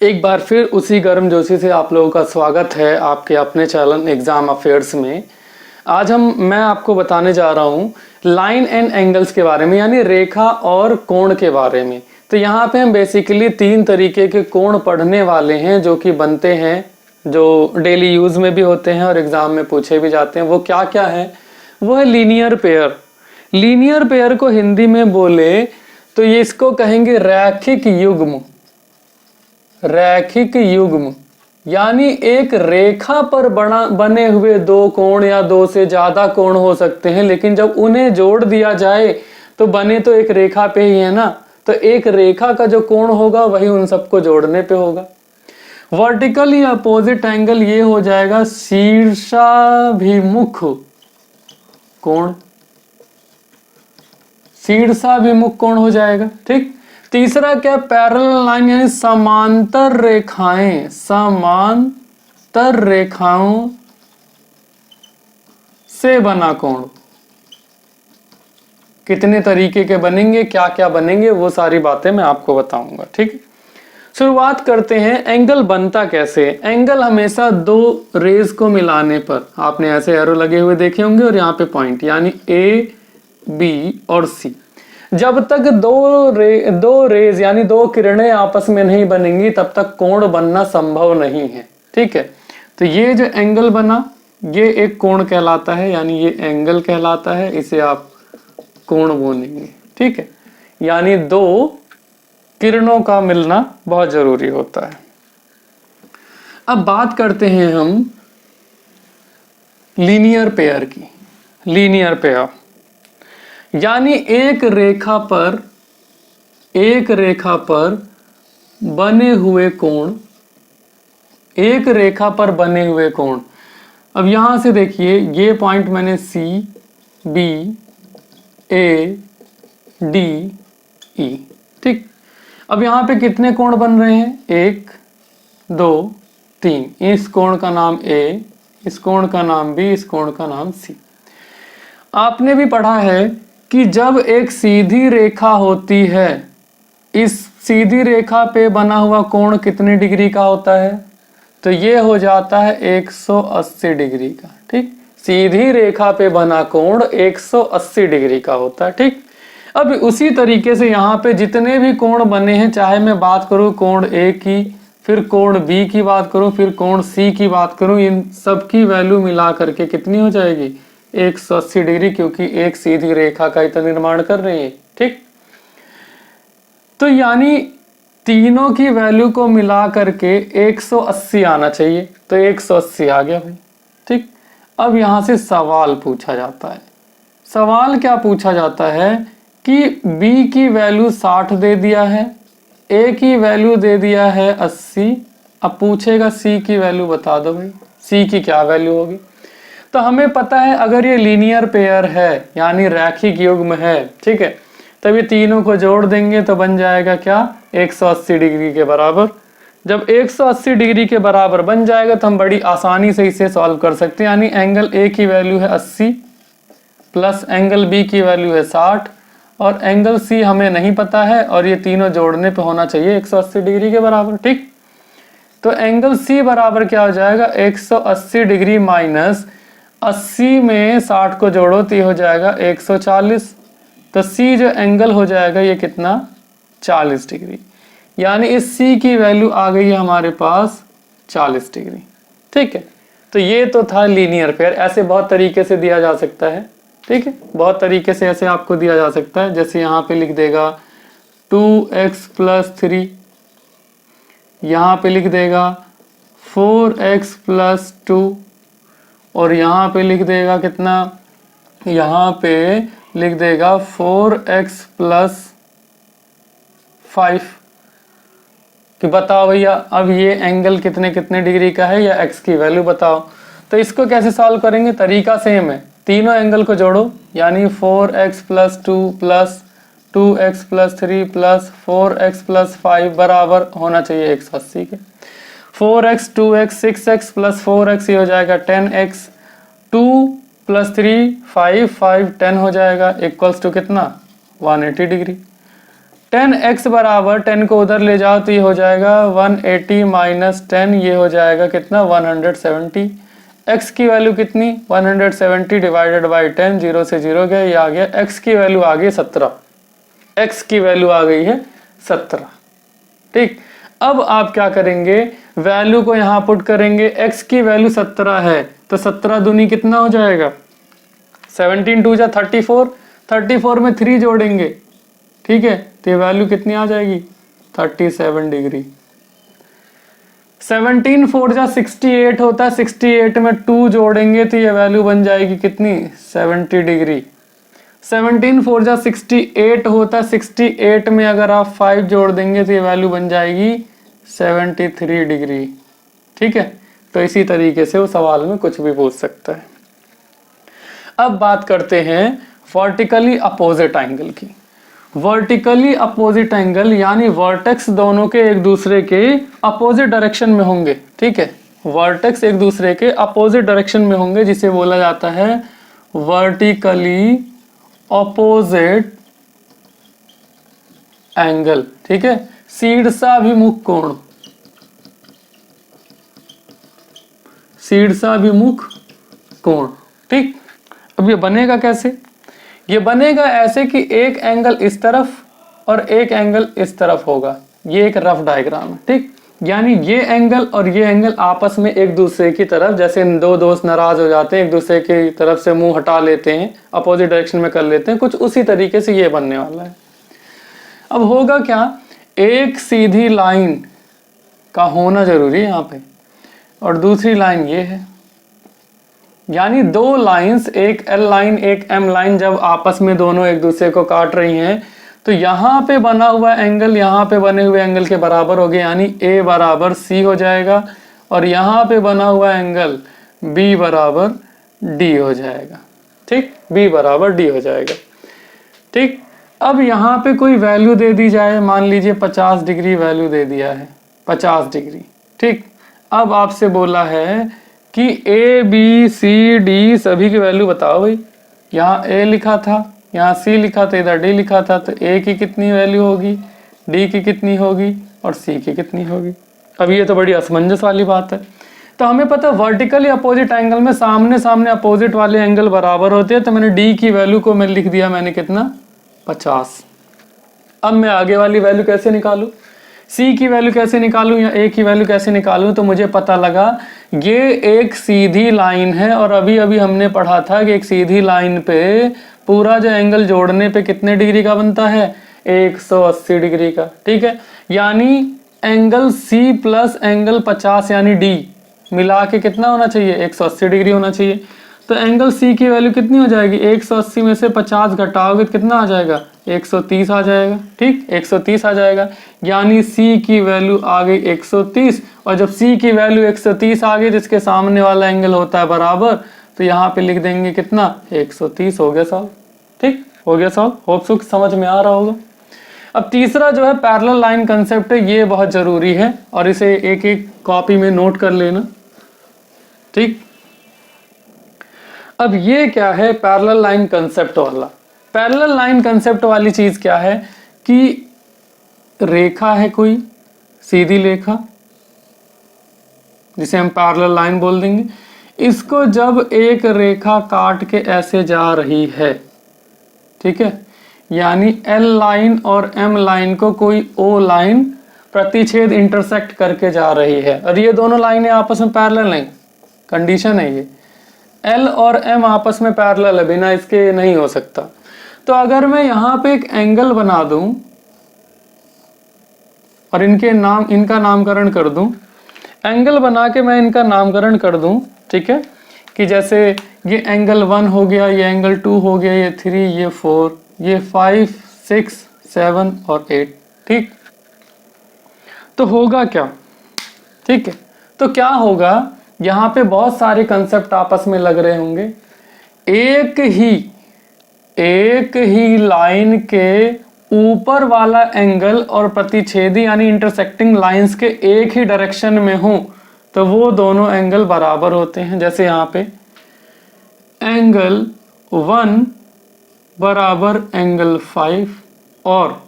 एक बार फिर उसी गर्मजोशी से आप लोगों का स्वागत है आपके अपने चैनल एग्जाम अफेयर्स में। आज मैं आपको बताने जा रहा हूँ लाइन एंड एंगल्स के बारे में, यानी रेखा और कोण के बारे में। तो यहाँ पे हम बेसिकली 3 तरीके के कोण पढ़ने वाले हैं जो कि बनते हैं, जो डेली यूज में भी होते हैं और एग्जाम में पूछे भी जाते हैं। वो क्या क्या है? वो है लीनियर पेयर। लीनियर पेयर को हिंदी में बोले तो ये इसको कहेंगे रैखिक युग्म। रैखिक युग्म यानी एक रेखा पर बने हुए 2 कोण या 2 से ज्यादा कोण हो सकते हैं, लेकिन जब उन्हें जोड़ दिया जाए तो बने तो एक रेखा पे ही है ना। तो एक रेखा का जो कोण होगा वही उन सबको जोड़ने पे होगा। वर्टिकली अपोजिट एंगल ये हो जाएगा शीर्षाभिमुख कोण। शीर्षाभिमुख कोण हो जाएगा। ठीक। तीसरा क्या? पैरेलल लाइन यानी समांतर रेखाएं। समांतर रेखाओं से बना कोण। कितने तरीके के बनेंगे, क्या क्या बनेंगे, वो सारी बातें मैं आपको बताऊंगा। ठीक है, शुरुआत करते हैं। एंगल बनता कैसे? एंगल हमेशा 2 रेज को मिलाने पर, आपने ऐसे एरो लगे हुए देखे होंगे और यहाँ पे पॉइंट, यानी ए बी और सी। जब तक 2 रेज यानी 2 किरणें आपस में नहीं बनेंगी तब तक कोण बनना संभव नहीं है। ठीक है, तो ये जो एंगल बना ये एक कोण कहलाता है, यानी ये एंगल कहलाता है। इसे आप कोण बोलेंगे। ठीक है, यानी 2 किरणों का मिलना बहुत जरूरी होता है। अब बात करते हैं हम लीनियर पेयर की। लीनियर पेयर यानी एक रेखा पर बने हुए कोण। एक रेखा पर बने हुए कोण। अब यहां से देखिए, ये पॉइंट मैंने C B A D E. ठीक। अब यहां पे कितने कोण बन रहे हैं? 1 2 3। इस कोण का नाम ए, इस कोण का नाम बी, इस कोण का नाम सी। आपने भी पढ़ा है कि जब एक सीधी रेखा होती है, इस सीधी रेखा पे बना हुआ कोण कितने डिग्री का होता है? तो ये हो जाता है 180 डिग्री का। ठीक, सीधी रेखा पे बना कोण 180 डिग्री का होता है। ठीक। अब उसी तरीके से यहाँ पे जितने भी कोण बने हैं, चाहे मैं बात करूं कोण ए की, फिर कोण बी की बात करूं, फिर कोण सी की बात करूं, इन सब की वैल्यू मिला करके कितनी हो जाएगी? 180 डिग्री, क्योंकि एक सीधी रेखा का ही तो निर्माण कर रही है। ठीक, तो यानी तीनों की वैल्यू को मिला करके 180 आना चाहिए। तो 180 आ गया भाई। ठीक। अब यहां से सवाल पूछा जाता है। सवाल क्या पूछा जाता है कि बी की वैल्यू 60 दे दिया है, ए की वैल्यू दे दिया है 80। अब पूछेगा सी की वैल्यू बता दो भाई, सी की क्या वैल्यू होगी? तो हमें पता है अगर ये लीनियर पेयर है यानी रैखिक युग्म है, ठीक है, तब ये तीनों को जोड़ देंगे तो बन जाएगा क्या? 180 डिग्री के बराबर। जब 180 डिग्री के बराबर बन जाएगा तो हम बड़ी आसानी से इसे सॉल्व कर सकते हैं। यानी एंगल ए की वैल्यू है 80 प्लस एंगल बी की वैल्यू है 60 और एंगल सी हमें नहीं पता है, और ये तीनों जोड़ने पे होना चाहिए 180 डिग्री के बराबर। ठीक, तो एंगल सी बराबर क्या हो जाएगा? 180 डिग्री माइनस 80 में 60 को जोड़ो तो ये हो जाएगा 140। तो सी जो एंगल हो जाएगा ये कितना? 40 डिग्री। यानी इस सी की वैल्यू आ गई है हमारे पास 40 डिग्री। ठीक है, तो ये तो था लीनियर पेयर। ऐसे बहुत तरीके से दिया जा सकता है। ठीक है, बहुत तरीके से ऐसे आपको दिया जा सकता है। जैसे यहाँ पे लिख देगा 2x + 3, यहाँ पे लिख देगा 4x + 2, और यहाँ पे लिख देगा कितना? यहाँ पे लिख देगा 4x + 5। कि बताओ भैया अब ये एंगल कितने कितने डिग्री का है, या x की वैल्यू बताओ। तो इसको कैसे सॉल्व करेंगे? तरीका सेम है। तीनों एंगल को जोड़ो, यानी 4x + 2 + 2x + 3 + 4x + 5 बराबर होना चाहिए 180 के। 4x 2x 6x + 4x ये हो जाएगा 10x, 2 + 3 5 5 10 हो जाएगा, इक्वल्स टू कितना? 180 डिग्री। 10x बराबर 10 को उधर ले जाओ तो ये हो जाएगा 180 माइनस 10, ये हो जाएगा कितना 170। x की वैल्यू कितनी 170 डिवाइडेड बाई 10, 0 से 0 गया, ये आ गया x की वैल्यू आ गई 17। x की वैल्यू आ गई है 17। ठीक, अब आप क्या करेंगे, वैल्यू को यहां पुट करेंगे। x की वैल्यू 17 है तो 17 दूनी कितना हो जाएगा 17 2 जा 34, 34 में 3 जोड़ेंगे। ठीक है, तो ये वैल्यू कितनी आ जाएगी 37 डिग्री। 17 4 जा 68 होता है, 68 में 2 जोड़ेंगे तो ये वैल्यू बन जाएगी कितनी 70 डिग्री। 17 4 जा 68 होता है, 68 में अगर आप 5 जोड़ देंगे तो ये वैल्यू बन जाएगी 73 डिग्री। ठीक है, तो इसी तरीके से वो सवाल में कुछ भी पूछ सकता है। अब बात करते हैं वर्टिकली अपोजिट एंगल की। वर्टिकली अपोजिट एंगल यानी वर्टेक्स दोनों के एक दूसरे के अपोजिट डायरेक्शन में होंगे। ठीक है, वर्टेक्स एक दूसरे के अपोजिट डायरेक्शन में होंगे, जिसे बोला जाता है वर्टिकली अपोजिट एंगल। ठीक है, शीर्षाभिमुख कोण, शीर्षाभिमुख कोण। ठीक, अब ये बनेगा कैसे, ये बनेगा ऐसे कि एक एंगल इस तरफ और एक एंगल इस तरफ होगा। ये एक रफ डायग्राम है। ठीक, यानी ये एंगल और ये एंगल आपस में एक दूसरे की तरफ, जैसे दो दोस्त नाराज हो जाते हैं एक दूसरे की तरफ से मुंह हटा लेते हैं, अपोजिट डायरेक्शन में कर लेते हैं, कुछ उसी तरीके से ये बनने वाला है। अब होगा क्या, एक सीधी लाइन का होना जरूरी है यहाँ पे और दूसरी लाइन ये है, यानी दो लाइंस, एक एल लाइन एक एम लाइन, जब आपस में दोनों एक दूसरे को काट रही हैं तो यहाँ पे बना हुआ एंगल यहाँ पे बने हुए एंगल के बराबर हो गया, यानी ए बराबर सी हो जाएगा और यहाँ पे बना हुआ एंगल बी बराबर डी हो जाएगा। ठीक, बी बराबर डी हो जाएगा। ठीक, अब यहाँ पे कोई वैल्यू दे दी जाए, मान लीजिए 50 डिग्री वैल्यू दे दिया है, 50 डिग्री। ठीक, अब आपसे बोला है कि ए बी सी डी सभी की वैल्यू बताओ भाई। यहाँ ए लिखा था, यहाँ सी लिखा था, इधर डी लिखा था, तो ए की कितनी वैल्यू होगी, डी की कितनी होगी और सी की कितनी होगी। अब ये तो बड़ी असमंजस वाली बात है। तो हमें पता है वर्टिकली अपोजिट एंगल में सामने सामने अपोजिट वाले एंगल बराबर होते हैं, तो मैंने डी की वैल्यू को मैं लिख दिया, मैंने कितना 50। अब मैं आगे वाली वैल्यू कैसे निकालूं, सी की वैल्यू कैसे निकालूं या ए की वैल्यू कैसे निकालूं, तो मुझे पता लगा ये एक सीधी लाइन है और अभी अभी हमने पढ़ा था कि एक सीधी लाइन पे पूरा जो एंगल जोड़ने पे कितने डिग्री का बनता है 180 डिग्री का। ठीक है, यानी एंगल सी प्लस एंगल 50 यानी डी मिला के कितना होना चाहिए 180 डिग्री होना चाहिए। तो एंगल सी की वैल्यू कितनी हो जाएगी, 180 में से 50 घटाओगे तो कितना आ जाएगा 130 आ जाएगा। ठीक, 130 आ जाएगा, यानी सी की वैल्यू आ गई 130। और जब सी की वैल्यू 130 आ गई जिसके सामने वाला एंगल होता है बराबर, तो यहाँ पे लिख देंगे कितना 130। हो गया सॉल्व। ठीक, हो गया सॉल्व। होप सो समझ में आ रहा होगा। अब तीसरा जो है पैरेलल लाइन कंसेप्ट है, ये बहुत जरूरी है और इसे एक एक कॉपी में नोट कर लेना। ठीक, अब ये क्या है पैरेलल लाइन कंसेप्ट वाला। पैरेलल लाइन कंसेप्ट वाली चीज क्या है कि रेखा है कोई सीधी रेखा जिसे हम पैरेलल लाइन बोल देंगे, इसको जब एक रेखा काट के ऐसे जा रही है, ठीक है, यानी एल लाइन और एम लाइन को कोई ओ लाइन प्रतिच्छेद इंटरसेक्ट करके जा रही है और ये दोनों लाइनें आपस में पैरेलल नहीं, कंडीशन है ये, एल और एम आपस में पैरेलल है, बिना इसके नहीं हो सकता। तो अगर मैं यहाँ पे एक एंगल बना दूं और इनका नामकरण कर दूं, एंगल बना के मैं इनका नामकरण कर दूं, ठीक है, कि जैसे ये एंगल 1 हो गया, ये एंगल 2 हो गया, ये 3, ये 4, ये 5, 6, 7 और 8। ठीक, तो होगा क्या, ठीक है, तो क्या होगा, यहाँ पे बहुत सारे कंसेप्ट आपस में लग रहे होंगे। एक ही लाइन के ऊपर वाला एंगल और प्रतिच्छेदी यानी इंटरसेक्टिंग लाइंस के एक ही डायरेक्शन में हो तो वो दोनों एंगल बराबर होते हैं। जैसे यहाँ पे एंगल 1 बराबर एंगल 5 और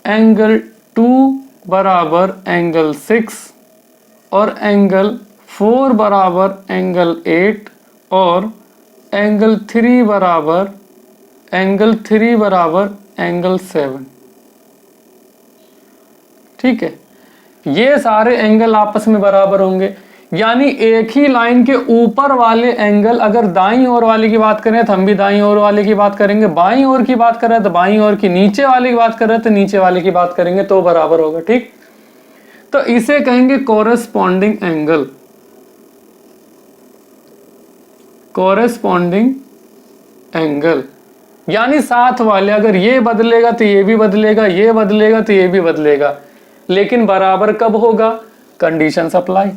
एंगल 2 बराबर एंगल 6 और एंगल 4 बराबर एंगल 8 और एंगल 3 बराबर एंगल 7। ठीक है, ये सारे एंगल आपस में बराबर होंगे, यानी एक ही लाइन के ऊपर वाले एंगल, अगर दाईं ओर वाले की बात करें तो हम भी दाईं ओर वाले की बात करेंगे, बाईं ओर की बात करें तो बाईं ओर की, नीचे वाले की बात करें तो नीचे वाले की बात करेंगे, तो बराबर होगा। ठीक, तो इसे कहेंगे कोरेस्पॉन्डिंग एंगल। कोरेस्पॉन्डिंग एंगल यानी साथ वाले, अगर ये बदलेगा तो ये भी बदलेगा, ये बदलेगा तो ये भी बदलेगा, लेकिन बराबर कब होगा? कंडीशन अप्लाई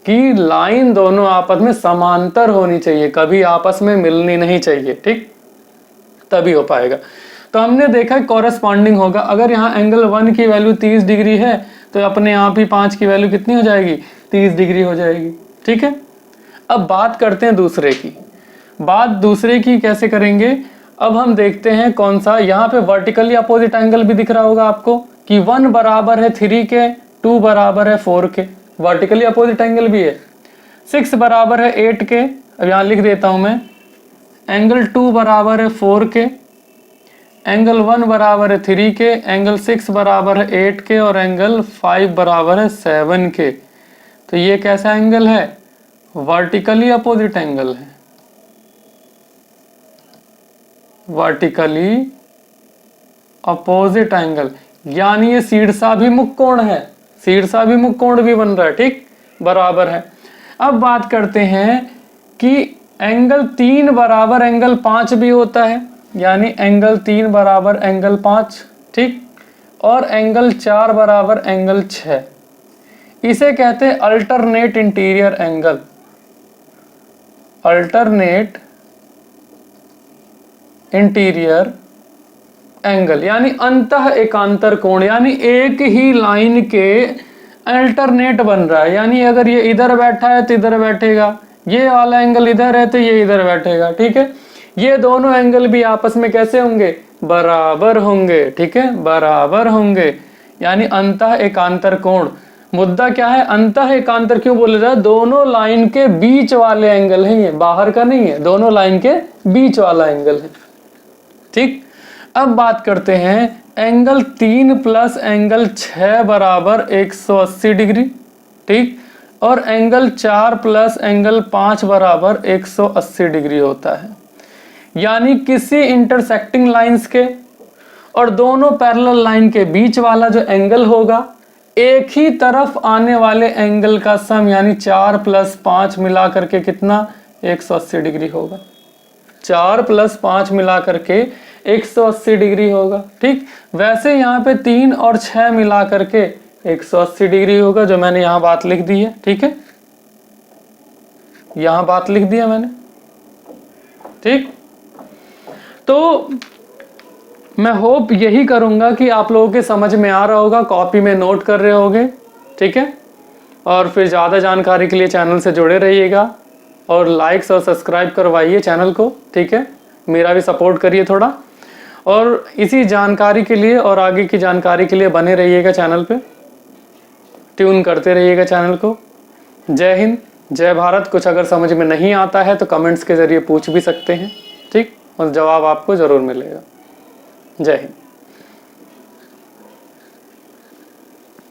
कि लाइन दोनों आपस में समांतर होनी चाहिए, कभी आपस में मिलनी नहीं चाहिए। ठीक, तभी हो पाएगा। तो हमने देखा कॉरेस्पॉन्डिंग होगा। अगर यहाँ एंगल 1 की वैल्यू 30 डिग्री है तो अपने आप ही 5 की वैल्यू कितनी हो जाएगी? 30 डिग्री हो जाएगी। ठीक है, अब बात करते हैं दूसरे की। बात दूसरे की कैसे करेंगे? अब हम देखते हैं कौन सा, यहाँ पे वर्टिकली अपोजिट एंगल भी दिख रहा होगा आपको कि 1 बराबर है 3 के, 2 बराबर है 4 के, वर्टिकली अपोजिट एंगल भी है। 6 बराबर है 8 के, अब यहाँ लिख देता हूं मैं, एंगल 2 बराबर है 4 के, एंगल 1 बराबर है 3 के, एंगल 6 बराबर है 8 के और एंगल 5 बराबर है 7 के। तो ये कैसा एंगल है? वर्टिकली अपोजिट एंगल है, वर्टिकली अपोजिट एंगल, यानी ये शीर्षाभिमुख कोण है, शीर्षाभिमुख कोण भी बन रहा है। ठीक, बराबर है। अब बात करते हैं कि एंगल 3 बराबर एंगल 5 भी होता है, यानी एंगल 3 बराबर एंगल 5। ठीक, और एंगल 4 बराबर एंगल 6। इसे कहते हैं alternate interior angle. Alternate interior angle यानी अंतः एकांतर कोण, यानी एक ही लाइन के अल्टरनेट बन रहा है, यानी अगर ये इधर बैठा है तो इधर बैठेगा, ये वाला एंगल इधर है तो ये इधर बैठेगा। ठीक है, ये दोनों एंगल भी आपस में कैसे होंगे? बराबर होंगे। ठीक है, बराबर होंगे, यानी अंतः एकांतर कोण। मुद्दा क्या है? अंतः एकांतर क्यों बोले जाए? दोनों लाइन के बीच वाले एंगल है, ये बाहर का नहीं है, दोनों लाइन के बीच वाला एंगल है। ठीक, अब बात करते हैं एंगल 3 प्लस एंगल 6 बराबर 180 डिग्री। ठीक, और एंगल 4 प्लस एंगल 5 बराबर 180 डिग्री होता है, यानी किसी इंटरसेक्टिंग लाइंस के और दोनों पैरेलल लाइन के बीच वाला जो एंगल होगा, एक ही तरफ आने वाले एंगल का सम, यानी 4 प्लस 5 मिला करके कितना? 180 डिग्री होगा। 4 प्लस 5 मिला करके 180 डिग्री होगा। ठीक, वैसे यहाँ पे 3 और 6 मिला करके 180 डिग्री होगा, जो मैंने यहाँ बात लिख दी है। ठीक है, यहाँ बात लिख दिया मैंने। ठीक, तो मैं होप यही करूंगा कि आप लोगों के समझ में आ रहा होगा, कॉपी में नोट कर रहे होगे। ठीक है, और फिर ज़्यादा जानकारी के लिए चैनल से जुड़े रहिएगा और लाइक्स और सब्सक्राइब करवाइए चैनल को। ठीक है, मेरा भी सपोर्ट करिए थोड़ा, और इसी जानकारी के लिए और आगे की जानकारी के लिए बने रहिएगा चैनल पे, ट्यून करते रहिएगा चैनल को। जय हिंद, जय भारत। कुछ अगर समझ में नहीं आता है तो कमेंट्स के ज़रिए पूछ भी सकते हैं। ठीक, और जवाब आपको ज़रूर मिलेगा। जय हिंद।